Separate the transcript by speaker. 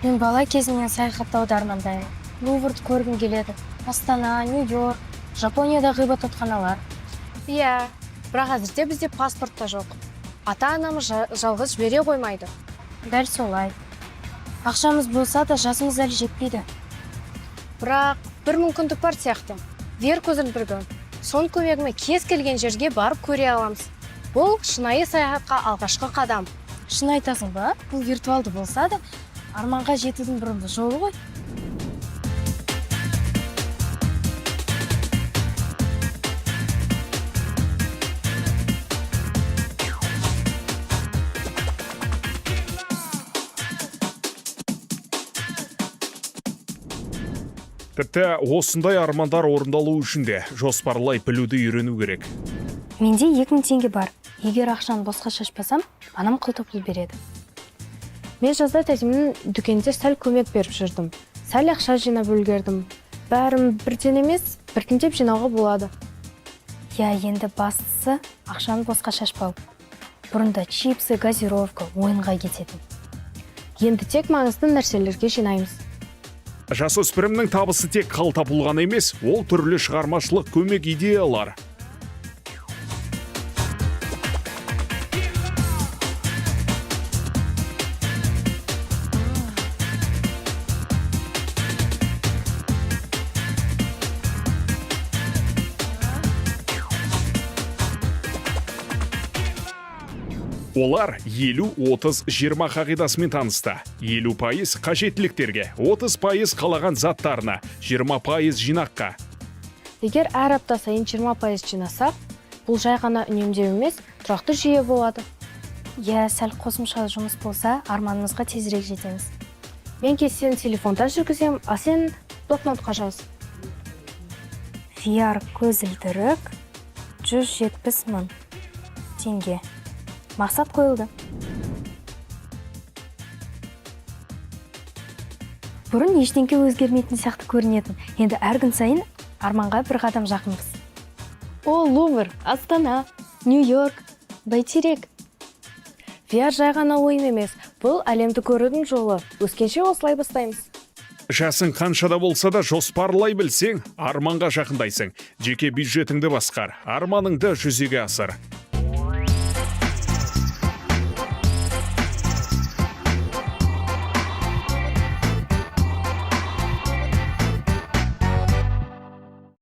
Speaker 1: Мен бала кезімнен саяхаттауды армандаймын. Луврды көргім келеді. Астана, Нью-Йорк, Жапонияда ғибадатханалар.
Speaker 2: Иә, бірақ әзірде бізде паспорт та жоқ. Ата-анамыз жалғыз жібере қоймайды.
Speaker 1: Дәл солай. Ақшамыз болса да жасымыз әлі жетпейді.
Speaker 2: Бірақ бір мүмкіндік бар сияқты. Вер көзілдіргі. Сон көмегімен кез келген жерге барып көре аламыз. Бұл шынайы саяхатқа алғашқы қадам.
Speaker 1: Шын айтасың ба? Бұл виртуалды болса да, арманға жетудің бұрынғы жолы ғой.
Speaker 3: Тіпті осындай армандар орындалу үшін де жоспарлай білуді үйрену керек.
Speaker 1: Менде 2000 теңге бар. Егер ақшаны босқа шашпасам, анам қылтып пұл береді.
Speaker 2: Мен жазда тәтемнің дүкенде сәл көмек беріп жүрдім. Сәл ақша жинап үлгердім. Бәрін бірден емес, біртіндеп жинауға болады.
Speaker 1: Я, енді бастысы ақшаны босқа шашпау. Бұрында чипсы, газировка, ойынға кететін.
Speaker 2: Енді тек маңызды нәрселерге жинаймыз.
Speaker 3: Жасөспірімнің табысы тек қалта пұл ғана емес, ол түрлі шығармашылық көмек идеялар. Олар 50-30-20 қағидасымен танысты. 50% қажеттіліктерге, 30% қалаған заттарына, 20% жинаққа.
Speaker 2: Егер әр апта сайын 20% жинасақ, бұл жай ғана үнемдеу емес, тұрақты жүйе болады.
Speaker 1: Я, сәл қосымша жұмыс болса, арманымызға тезірек жетеміз.
Speaker 2: Мен кестені телефонда жүргізем, а сен блокнотқа жаз.
Speaker 1: VR көзілдірік 170 мың теңге. Мақсат қойылды. Бұрын ештеңке өзгермейтін сияқты көрінетін. Енді әр күн сайын арманға бір қадам жақынбыз.
Speaker 2: О, Лувр, Астана, Нью-Йорк, бәйтерек. VR жай ғана ойын емес, бұл әлемді көрудің жолы. Өскенше осылай бастаймыз.
Speaker 3: Жасың қаншада болса да жоспарлай білсең, арманға жақындайсың. Жеке бюджетіңді басқар, арманыңды жүзеге асыр.